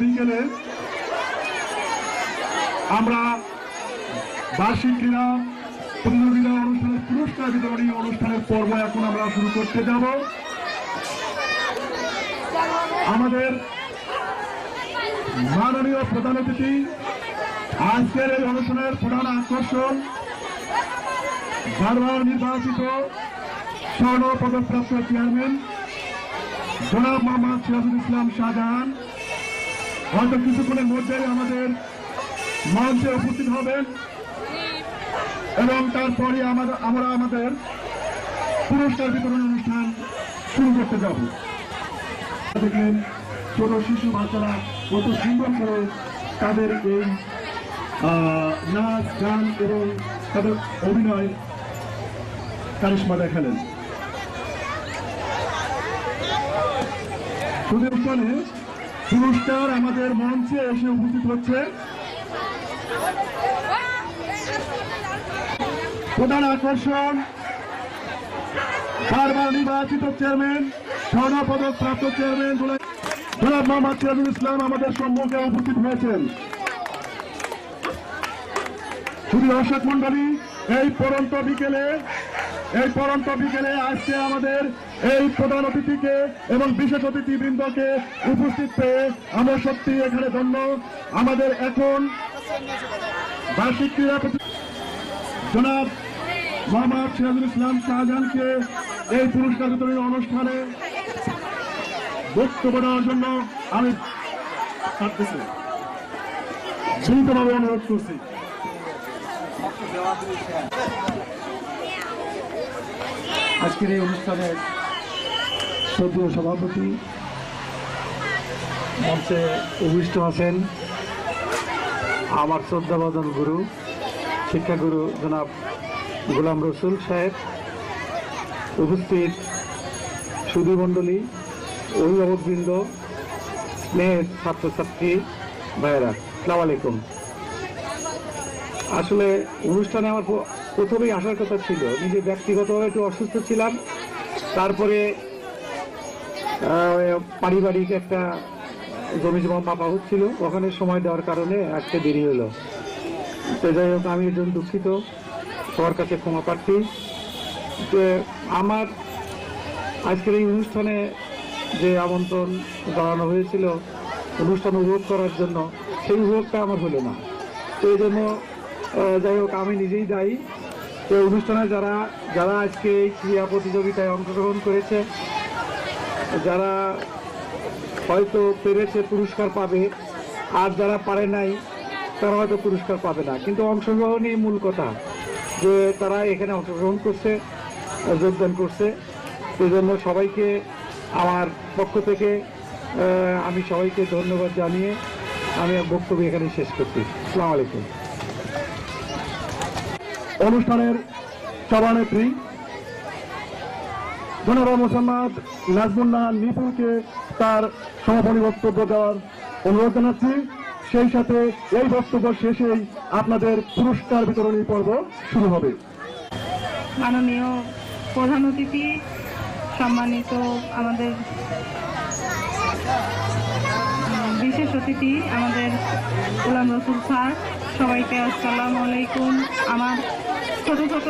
বিকেলে আমরা বার্ষিক ক্রীড়া প্রতিযোগিতা অনুষ্ঠানের পুরস্কার বিতরণী অনুষ্ঠানের পর্ব এখন আমরা শুরু করতে যাব। আমাদের মাননীয় প্রধান অতিথি, আজকের এই অনুষ্ঠানের প্রধান আকর্ষণ, বারবার নির্বাচিত স্বর্ণ পদকপ্রাপ্ত চেয়ারম্যান জনাব মোহাম্মদ সিরাজুল ইসলাম শাহজাহান হয়তো কিছুক্ষণের মধ্যেই আমাদের মঞ্চে উপস্থিত হবেন এবং তারপরে আমরা আমাদের পুরস্কার বিতরণ অনুষ্ঠান শুরু করতে যাব। দেখলেন ছোট শিশু বাচ্চারা কত সুন্দর করে তাদের এই নাচ গান এবং তাদের অভিনয় কারিশমা দেখালেন। অনুষ্ঠানে পুরস্কার আমাদের মঞ্চে এসে উপস্থিত হচ্ছে। প্রধান আকর্ষণ, বারবার নির্বাচিত চেয়ারম্যান, স্বর্ণ পদক প্রাপ্ত চেয়ারম্যান জনাব মোহাম্মদ সিরাজুল ইসলাম আমাদের সম্মুখে উপস্থিত হয়েছেন। শুধু দর্শক মন্ডলী, এই পড়ন্ত বিকেলে আজকে আমাদের এই প্রধান অতিথিকে এবং বিশেষ অতিথিবৃন্দকে উপস্থিত পেয়ে আমরা সত্যি এখানে ধন্য। আমাদের এখন বার্ষিক ক্রীড়া জনাব মোহাম্মদ সিরাজুল ইসলাম শাহজাহানকে এই পুরস্কার বিতরণী অনুষ্ঠানে বক্তব্য দেওয়ার জন্য আমি বিনীতভাবে অনুরোধ করছি। আজকের এই অনুষ্ঠানের শ্রদ্ধেয় সভাপতি মঞ্চে উপবিষ্ট আছেন আমার শ্রদ্ধাভাজন গুরু, শিক্ষাগুরু জনাব গোলাম রসুল সাহেব, উপস্থিত সুধীমণ্ডলী, অভিভাবকবৃন্দ, স্নেহের ছাত্রছাত্রী ভাইয়েরা, আসসালামু আলাইকুম। আসলে অনুষ্ঠানে আমার প্রথমেই আসার কথা ছিল, নিজে ব্যক্তিগতভাবে একটু অসুস্থ ছিলাম, তারপরে পারিবারিক একটা জমি জমা মাপা হচ্ছিল, ওখানে সময় দেওয়ার কারণে আজকে দেরি হলো। তো যাই হোক, আমি একজন দুঃখিত, সবার কাছে ক্ষমা প্রার্থী। আমার আজকের এই অনুষ্ঠানে যে আমন্ত্রণ জানানো হয়েছিল অনুষ্ঠান উপভোগ করার জন্য, সেই উপভোগটা আমার হলো না। তো এই জন্য যাই হোক, আমি নিজেই দায়ী। তো অনুষ্ঠানে যারা আজকে এই ক্রীড়া প্রতিযোগিতায় অংশগ্রহণ করেছে, যারা হয়তো পেরেছে পুরস্কার পাবে, আর যারা পারে নাই তারা হয়তো পুরস্কার পাবে না, কিন্তু অংশগ্রহণই মূল কথা, যে তারা এখানে অংশগ্রহণ করছে, যোগদান করছে। সেই জন্য সবাইকে আমার পক্ষ থেকে আমি সবাইকে ধন্যবাদ জানিয়ে আমি বক্তব্য এখানে শেষ করছি। আসসালামু আলাইকুম। অনুষ্ঠানের সভানেত্রী জনাব মোহাম্মদ নাজমুল্লাহ নিপুণকে তার সমাপনী বক্তব্য দেওয়ার অনুরোধ জানাচ্ছি। সেই সাথে এই বক্তব্য শেষেই আপনাদের পুরস্কার বিতরণী পর্ব শুরু হবে। মাননীয় প্রধান অতিথি, সম্মানিত আমাদের বিশেষ অতিথি আমাদের গোলাম রসুল স্যার, সবাইকে আসসালামু আলাইকুম। আমার ছোট ছোট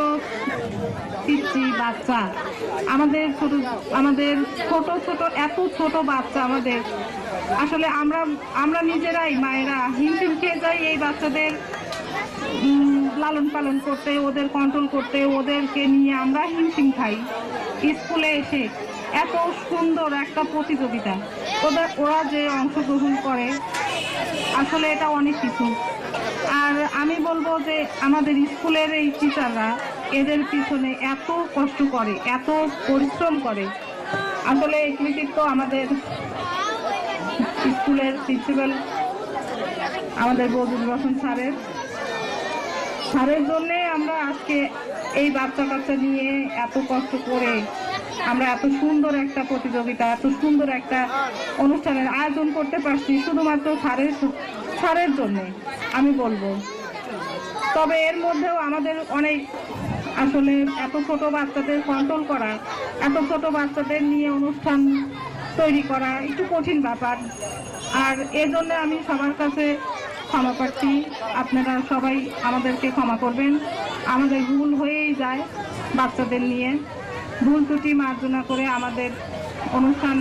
পিচ্চি বাচ্চা, আমাদের ছোট ছোট এত ছোট বাচ্চা আমাদের, আসলে আমরা নিজেরাই মায়েরা হিমশিম খেয়ে যাই এই বাচ্চাদের লালন পালন করতে, ওদের কন্ট্রোল করতে, ওদেরকে নিয়ে আমরা হিমশিম খাই। স্কুলে এসে এত সুন্দর একটা প্রতিযোগিতা, ওরা যে অংশগ্রহণ করে, আসলে এটা অনেক কিছু। আর আমি বলবো যে আমাদের স্কুলের এই টিচাররা এদের পিছনে এত কষ্ট করে, এত পরিশ্রম করে, আসলে এই কৃতিত্ব আমাদের স্কুলের প্রিন্সিপাল আমাদের বজলুর রহমান স্যারের জন্যে আমরা আজকে এই বাচ্চা কাচ্চা নিয়ে এত কষ্ট করে আমরা এত সুন্দর একটা প্রতিযোগিতা, এত সুন্দর একটা অনুষ্ঠানের আয়োজন করতে পারছি, শুধুমাত্র প্রসারের জন্য আমি বলবো। তবে এর মধ্যেও আমাদের অনেক আসলে এত ছোট বাচ্চাদের কন্ট্রোল করা, এত ছোট বাচ্চাদের নিয়ে অনুষ্ঠান তৈরি করা একটু কঠিন ব্যাপার। আর এজন্য আমি সবার কাছে ক্ষমা প্রার্থী, আপনারা সবাই আমাদেরকে ক্ষমা করবেন। আমাদের ভুল হয়েই যায় বাচ্চাদের নিয়ে, ভুল ত্রুটি মার্জনা করে আমাদের অনুষ্ঠান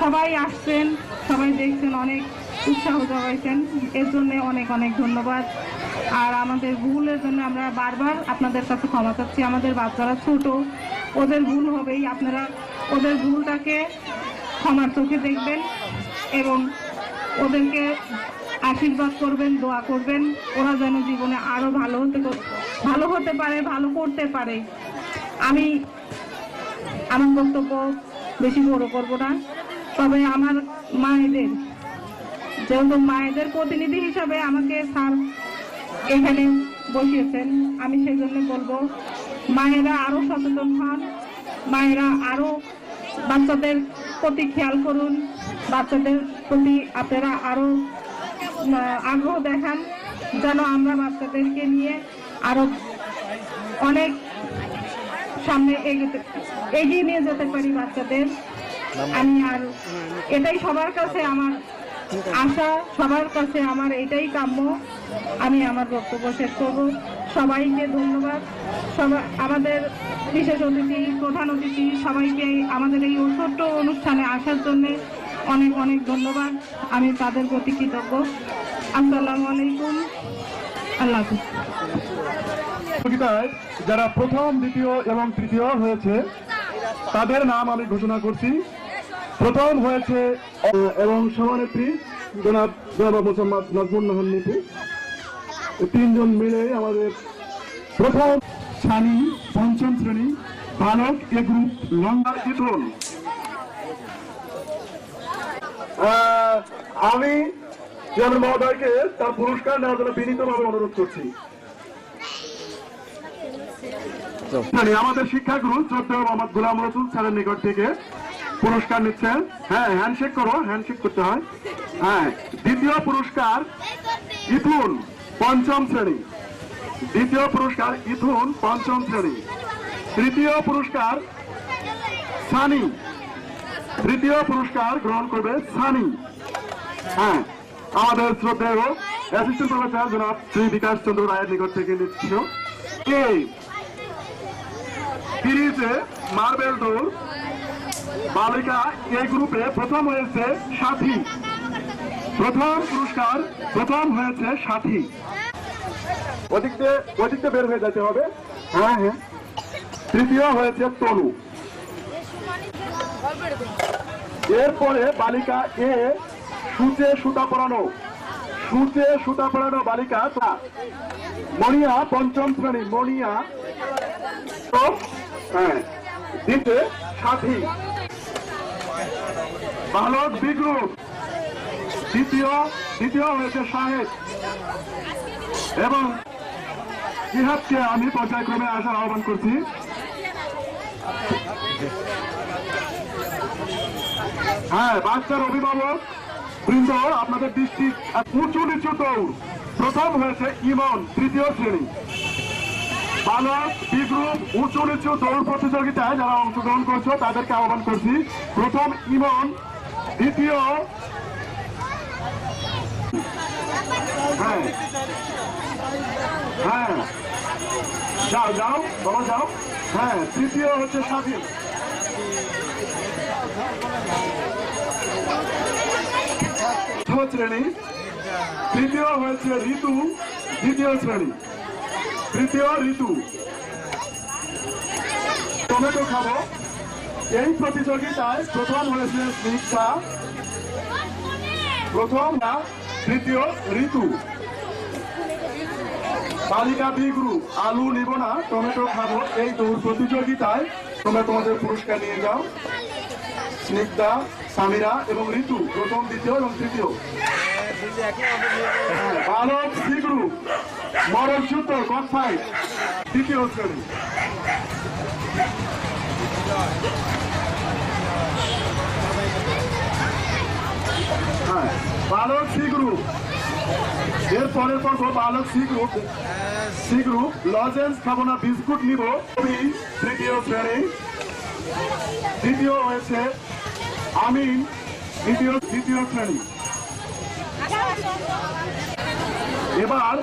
সবাই আসছেন, সবাই দেখছেন, অনেক উৎসাহ জোগাইছেন, এর জন্য অনেক অনেক ধন্যবাদ। আর আমাদের ভুলের জন্য আমরা বারবার আপনাদের কাছে ক্ষমা চাচ্ছি। আমাদের বাচ্চারা ছোট, ওদের ভুল হবেই, আপনারা ওদের ভুলটাকে ক্ষমার চোখে দেখবেন এবং ওদেরকে আশীর্বাদ করবেন, দোয়া করবেন, ওরা যেন জীবনে আরো ভালো হতে পারে, ভালো করতে পারে। আমি আমার বক্তব্য বেশি বড় করব না, তবে আমার মায়েদের, যেহেতু মায়েদের প্রতিনিধি হিসাবে আমাকে স্যার এখানে বসিয়েছেন, আমি সেই জন্য বলবো মায়েরা আরো সচেতন হন, মায়েরা আরো বাচ্চাদের প্রতি খেয়াল করুন, বাচ্চাদের প্রতি আপনারা আরো আগ্রহ দেখান, যেন আমরা বাচ্চাদেরকে নিয়ে আরো অনেক সামনে এগিয়ে নিয়ে যেতে পারি বাচ্চাদের। আমি আর এটাই সবার কাছে আমার আশা, সবার কাছে আমার এটাই কাম্য। আমি আমার বক্তব্য শেষ করব। সবাইকে ধন্যবাদ, সবাই আমাদের বিশেষ অতিথি, প্রধান অতিথি সবাইকে আমাদের এই ছোট্ট অনুষ্ঠানে আসার জন্য অনেক অনেক ধন্যবাদ। আমি তাদের প্রতি কৃতজ্ঞ। আসসালামু আলাইকুম, আল্লাহ হাফিজ। প্রতিযোগিতায় যারা প্রথম, দ্বিতীয় এবং তৃতীয় হয়েছে তাদের নাম আমি ঘোষণা করছি। প্রথম হয়েছে এবং সভানেত্রী জনাব মোহাম্মদ নাজমুন নাহার নিপু, তিনজন মিলে আমাদের প্রথম ছানি পঞ্চম শ্রেণী বালক এ গ্রুপ লঙ্গার ইথন। আমি চেয়ারম্যান মহোদয়কে তার পুরস্কার নেওয়ার জন্য বিনীতভাবে অনুরোধ করছি। আমাদের শিক্ষাগুরু শ্রদ্ধেয় মোহাম্মদ গোলাম রসুল স্যারের নিকট থেকে পুরস্কার নিচ্ছেন। হ্যাঁ, হ্যান্ডশেক করো, হ্যান্ডশেক করতে হয়। হ্যাঁ, দ্বিতীয় পুরস্কার ইথুন পঞ্চম শ্রেণী, দ্বিতীয় পুরস্কার ইথুন পঞ্চম শ্রেণী, তৃতীয় পুরস্কার সানি, তৃতীয় পুরস্কার গ্রহণ করবে সানি। হ্যাঁ, আমাদের শ্রদ্ধেয় অ্যাসিস্ট্যান্ট প্রফেসর জনাব শ্রী বিকাশ চন্দ্র রায়ের নিকট থেকে নিচ্ছিল। এই সিরিজে মার্বেল দৌড় বালিকা এই গ্রুপে প্রথম হয়েছে সাথী, প্রথম পুরস্কার প্রথম হয়েছে সাথী। ওদিকতে বের হয়ে যেতে হবে। হ্যাঁ হ্যাঁ, তৃতীয় হয়েছে তনু। এরপরে বালিকা এ সূচে সুতা পরানো, সূচে সুতা পরানো বালিকা মনিয়া পঞ্চম শ্রেণী, মনিয়া। হ্যাঁ, দিতে সাথী। বালক বি গ্রুপ দ্বিতীয় হয়েছে শাহেদ এবং জিহাদকে আমি পর্যায়ক্রমে আসার আহ্বান করছি। হ্যাঁ, বাচ্চার অভিভাবক বৃন্দ আপনাদের দৃষ্টি। উঁচু নিচু দৌড় প্রথম হয়েছে ইমন, তৃতীয় শ্রেণী। বালক বি গ্রুপ উঁচু নিচু দৌড় প্রতিযোগিতায় যারা অংশগ্রহণ করছো তাদেরকে আহ্বান করছি। প্রথম ইমন, দ্বিতীয় হ্যাঁ হ্যাঁ যাও যাও বাবা যাও। হ্যাঁ, তৃতীয় হচ্ছে স্বাধীন। শ্রেণী তৃতীয় হয়েছে ঋতু, দ্বিতীয় শ্রেণী, তৃতীয় ঋতু। টমেটো খাবো এই প্রতিযোগিতায় প্রথম হয়েছে স্নিগ্ধা, প্রথম না তৃতীয় ঋতু। বালিকা বি গ্রুপ আলু নিব না টমেটো খাবো এই দৌড় প্রতিযোগিতায় তোমরা তোমাদের পুরস্কার নিয়ে যাও। স্নিগ্ধা, সামিরা এবং ঋতু প্রথম, দ্বিতীয় এবং তৃতীয়। বালক সি গ্রুপ মরণ যুদ্ধ কনফাইট, দ্বিতীয় শ্রেণী। হ্যাঁ, বালক সি গ্রুপ এর পরের পর্ব বালক সি গ্রুপ লজেন্স খাবো না বিস্কুট নিব আমি তৃতীয় শ্রেণী। দ্বিতীয় হয়েছে আমিন দ্বিতীয় শ্রেণী। এবার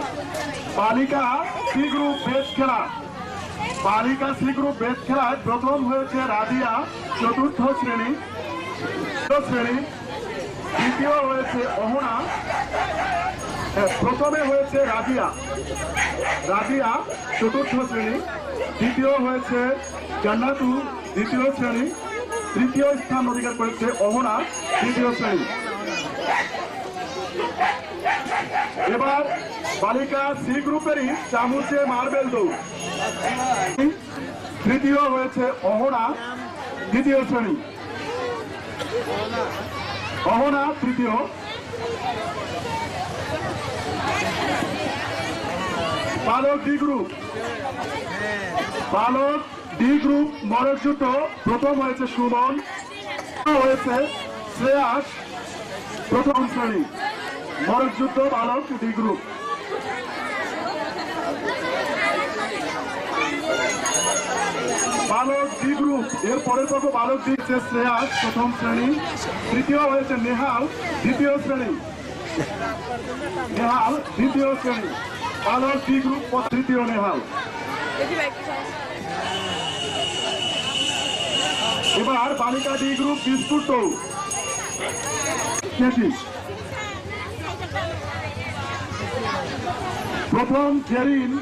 বালিকা সি গ্রুপ বেস খেলা। বালিকা সি গ্রুপ বেস খেলায় প্রথম হয়েছে রাদিয়া চতুর্থ শ্রেণী। দ্বিতীয় হয়েছে অহনা। প্রথমে হয়েছে রাদিয়া চতুর্থ শ্রেণী। দ্বিতীয় হয়েছে জান্নাতু দ্বিতীয় শ্রেণী। তৃতীয় স্থান অধিকার করেছে অহনা তৃতীয় শ্রেণী। এবার বালিকা সি গ্রুপেরই চামচে মার্বেল দৌড়। তৃতীয় হয়েছে অহনা দ্বিতীয় শ্রেণী। অহনা তৃতীয়। বালক ডি গ্রুপ মরকযুদ্ধ প্রথম হয়েছে সুমন, হয়েছে শ্রেয়াস প্রথম শ্রেণী। মরকযুদ্ধ বালক ডি গ্রুপ। বালক ডি গ্রুপ এর পরের পর্ব বালক ডি হচ্ছে শ্রেয়াস প্রথম শ্রেণী। তৃতীয় হয়েছে নেহাল দ্বিতীয় শ্রেণী। বালক ডি গ্রুপ তৃতীয় নেহাল। এবার বালিকা ডি গ্রুপ বিস্কুট দৌড়। প্রথম জেরিন,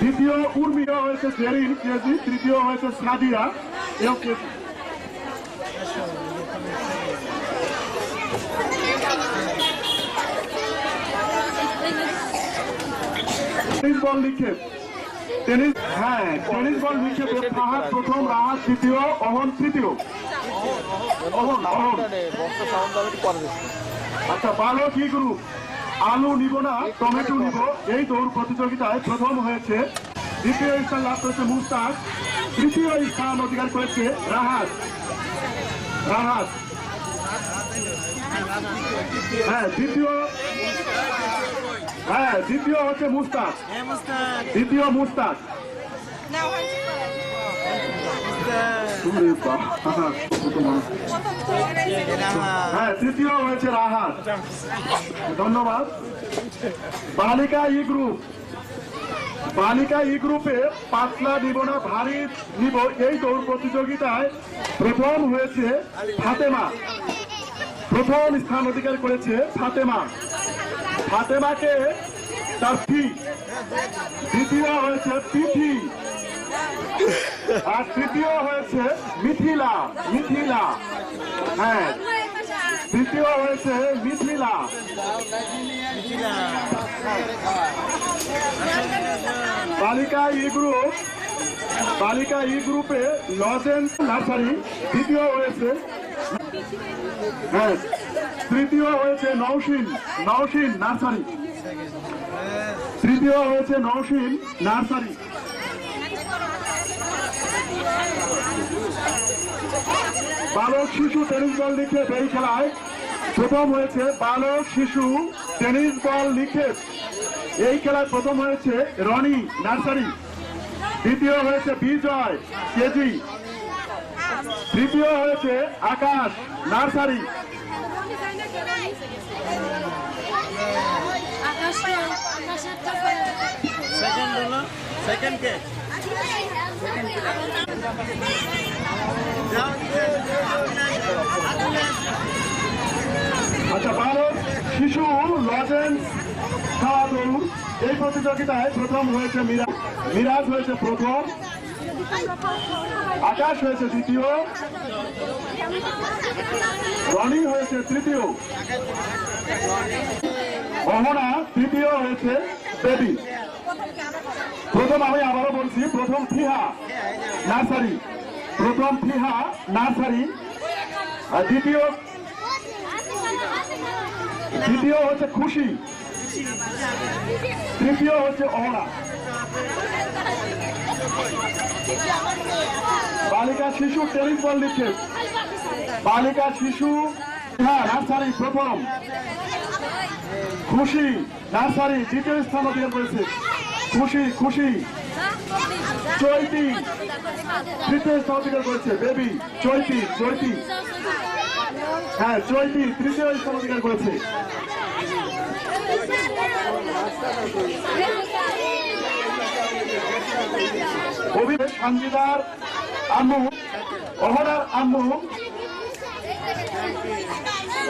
দ্বিতীয় উর্মিয়া হয়েছে জেরিন কেজি। তৃতীয় হয়েছে সাদিয়া এও কেজি। টেনিস বল নিক্ষেপ। টেনিস বল নিক্ষেপে ফাহাদ প্রথম, রাহাত দ্বিতীয়, অহন তৃতীয়। আচ্ছা, বালক ই গ্রুপ আলু নিব না টমেটো নিব এই দৌড় প্রতিযোগিতায় প্রথম হয়েছে। দ্বিতীয় স্থান লাভ করেছে মুস্তাক। তৃতীয় স্থান অধিকার করেছে রাহাত। দ্বিতীয় হচ্ছে মুস্তাক। দ্বিতীয় মুস্তাক। তৃতীয় হয়েছে রাহাত। ধন্যবাদ। বালিকা ই গ্রুপে পাতলা নিব না ভারী নিব এই দৌড় প্রতিযোগিতায় প্রথম হয়েছে ফাতেমা। প্রথম স্থান অধিকার করেছে ফাতেমাকে তার ফি। দ্বিতীয় হয়েছে পিঠি। আর তৃতীয় হয়েছে মিথিলা। তৃতীয় হয়েছে মিথিলা। বালিকা ই গ্রুপে লজেন্স নার্সারি দ্বিতীয় হয়েছে। তৃতীয় হয়েছে নওশিন নার্সারি। তৃতীয় হয়েছে নওশিন নার্সারি। বালক শিশু টেনিস বল নিক্ষেপ এই খেলায় প্রথম হয়েছে বালক শিশু টেনিস বল নিক্ষেপ এই খেলায় প্রথম হয়েছে রনি নার্সারি। দ্বিতীয় হয়েছে বিজয় কেজি। তৃতীয় হয়েছে আকাশ নার্সারি। আচ্ছা, ভারত শিশু লজেন্স খাওয়া দৌড় এই প্রতিযোগিতায় প্রথম হয়েছে মিরাজ হয়েছে প্রথম, আকাশ হয়েছে দ্বিতীয়, রনি হয়েছে তৃতীয়, অহনা তৃতীয় হয়েছে বেবি। প্রথম আমি আবারও বলছি, প্রথম ফিহা নার্সারি, আর দ্বিতীয় হচ্ছে খুশি, তৃতীয় হচ্ছে অহনা। বালিকা শিশু টেনিস বল নিক্ষেপ, বালিকা শিশু হ্যাঁ নার্সারি প্রথম, খুশি নার্সারি দ্বিতীয় স্থান অধিকার করেছে, খুশি খুশি, চৈতি তৃতীয় স্থান অধিকার করেছে, বেবি চৈতি চৈতি, হ্যাঁ চৈতি তৃতীয় স্থান অধিকার করেছে। অভিষেক সঞ্জিদার আম্মু, অহনার আম্মু,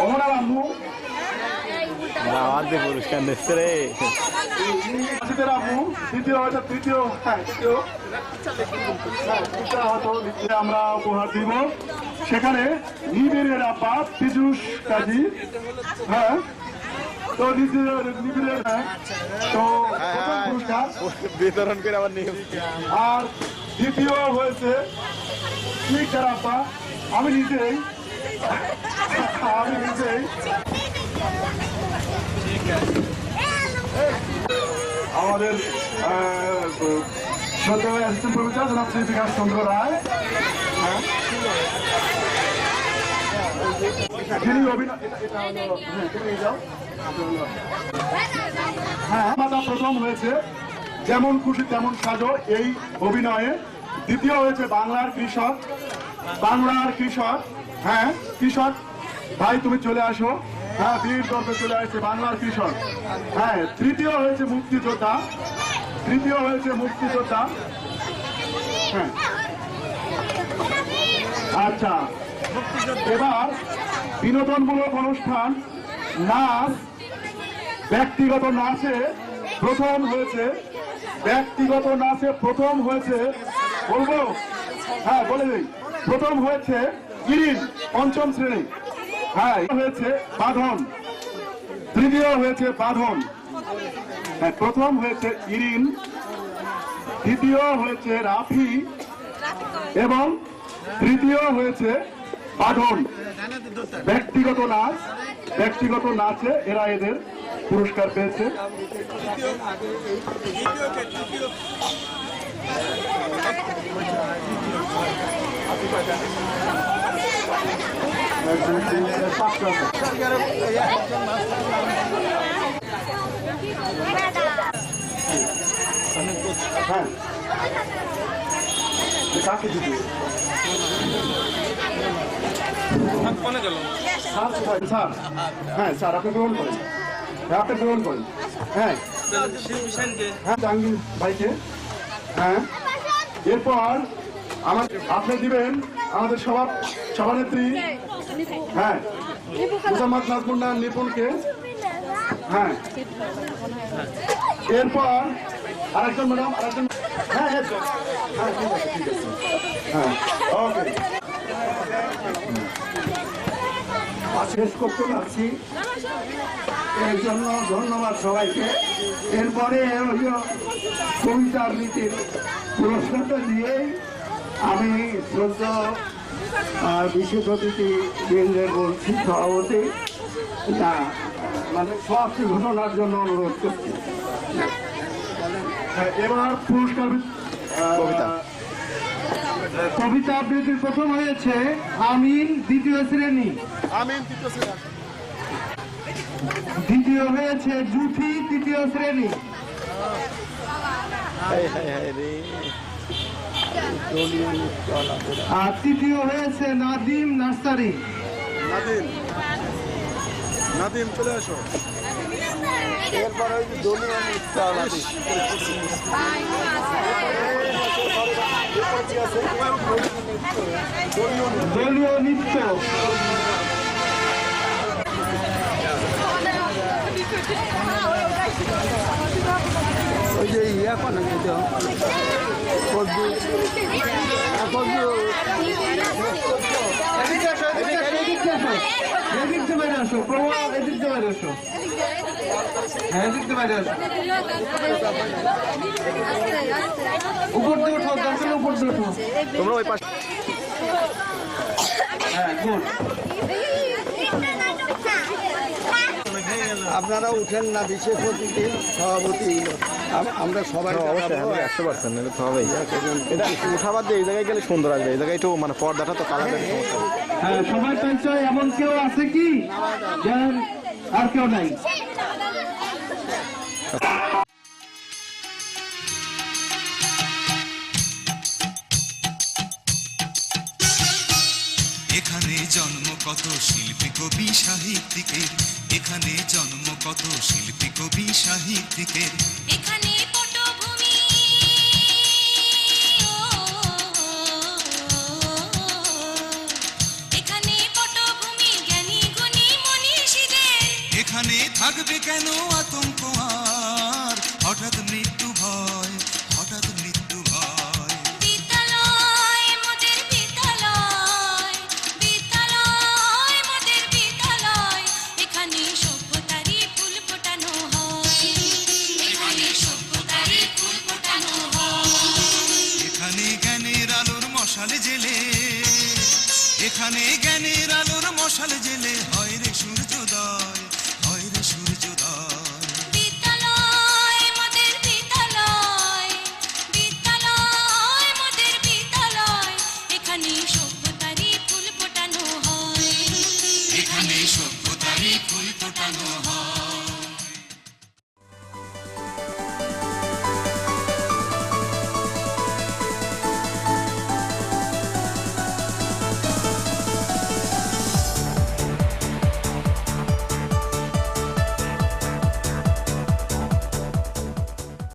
অহনার আম্মু, পুরস্কার নিচ্ছে রে। রাশিদের আম্মু দ্বিতীয় হয়তো তৃতীয়, হ্যাঁ তৃতীয় হয়তো আমরা উপহার দিব। সেখানে নিবিড়ের আব্বা পীযূষ কাজী, হ্যাঁ তো নিবিড়ের, হ্যাঁ তো প্রথম পুরস্কার বিতরণ করে আবার নিয়ে আর দ্বিতীয় হয়েছে স্নিগ্ধার আব্বা, আমি নিজেই আমাদের শ্রদ্ধেয় অ্যাসিস্ট্যান্ট প্রফেসর জনাব শ্রী বিকাশ চন্দ্র রায়, যিনি হ্যাঁ প্রথম হয়েছে যেমন খুশি তেমন সাজো এই অভিনয়ে, দ্বিতীয় হয়েছে বাংলার কৃষক, বাংলার কৃষক, হ্যাঁ কৃষক ভাই তুমি চলে আসো, হ্যাঁ বীর দর্পে চলে আসছে বাংলার কৃষক, হ্যাঁ তৃতীয় হয়েছে মুক্তিযোদ্ধা, তৃতীয় হয়েছে মুক্তিযোদ্ধা, হ্যাঁ আচ্ছা এবার বিনোদনমূলক অনুষ্ঠান নাচ, ব্যক্তিগত নাচে প্রথম হয়েছে, ব্যক্তিগত নাচে প্রথম হয়েছে, বলবো হ্যাঁ বলে দিই, প্রথম হয়েছে ইরিন পঞ্চম শ্রেণী, হ্যাঁ হয়েছে বাঁধন, তৃতীয় হয়েছে বাঁধন, হ্যাঁ প্রথম হয়েছে ইরিন, দ্বিতীয় হয়েছে রাফি এবং তৃতীয় হয়েছে বাঁধন। ব্যক্তিগত নাচ, ব্যক্তিগত নাচে এরা এদের পুরস্কার পেয়েছে। হ্যাঁ কাকে দিতে স্যার, হ্যাঁ স্যার আপনি গ্রহণ করেন, হ্যাঁ আপনি গ্রহণ করেন, হ্যাঁ হ্যাঁ জাহাঙ্গীর ভাইকে, হ্যাঁ এরপর আপনি দিবেন আমাদের সভানেত্রী, হ্যাঁ মোসাম্মদ নাজমুন্নাহ নিপুণকে, হ্যাঁ এরপর আরেকজন ম্যাডাম, আরেকজন, হ্যাঁ হ্যাঁ হ্যাঁ ঠিক আছে ঠিক আছে, হ্যাঁ ওকে শেষ করতে পারছি, এর জন্য ধন্যবাদ সবাইকে। এরপরে কবিতা আবৃত্তির পুরস্কারটা দিয়েই আমি শ্রদ্ধা বিশেষ অতিথি বৃন্দের বলছি সভাপতি, না মানে সমাপ্তি ঘটনার জন্য অনুরোধ করছি। এবার পুরস্কার কবিতা আবৃত্তির প্রথম হয়েছে আমিন দ্বিতীয় শ্রেণী, দ্বিতীয় হয়েছে জুথি তৃতীয় শ্রেণী, আর তৃতীয় হয়েছে নাদিম নার্সারি। নাদিম চলে আসো। এরপরে দলীয় নৃত্য দলীয় নৃত্য ওই যে ইয়া করে এদিকতে বাইরে আসো, প্রভাব এদিকতে বাইরে আসো, হ্যাঁ এদিকতে বাইরে আসো, উপর দিয়ে উঠো, দর্শনের উপর দিয়ে উঠো, তোমরা ওই পাশে, হ্যাঁ গুড। আপনারা উঠেন না, বিশেষ অতিথি সভাপতি আমরা সবাই অবশ্যই 100%, এটা তো হবেই। এটা উঠাবার দিয়ে এই জায়গায় গেলে সুন্দর আসবে, এই জায়গায় একটু মানে পর্দাটা তো কালার সমস্যা। হ্যাঁ, সবাই চাইছে এমন কেউ আছে কি যেন আর কেউ নাই। এখানে জন্ম কত শিল্পী কবি সাহিত্যিকের, এখানে জন্ম কত শিল্পী কবি সাহিত্যিকের, এখানে পটভূমি এখানে পটভূমি জ্ঞানী গুণী মনীষীদের। এখানে থাকবে কেন আতঙ্ক আর হঠাৎ মৃত্যু ভয়, হঠাৎ মৃত্যু ভয়। বিদ্যালয় মোদের বিদ্যালয়, বিদ্যালয় মোদের বিদ্যালয়, এখানে সভ্যতারই ফুল ফোটানো হয়, এখানে সভ্যতারই ফুল ফোটানো হয়। এখানে জ্ঞানের আলোর মশাল জেলে, এখানে জ্ঞানের আলোর মশাল জেলে হয় রে সূর্যোদয়, হয় রে সূর্যোদয়। বিদ্যালয় মোদের বিদ্যালয়, বিদ্যালয় মোদের বিদ্যালয়, এখানে সভ্যতারই ফুল ফোটানো হয়, এখানে সভ্যতারই ফুল ফোটানো হয়।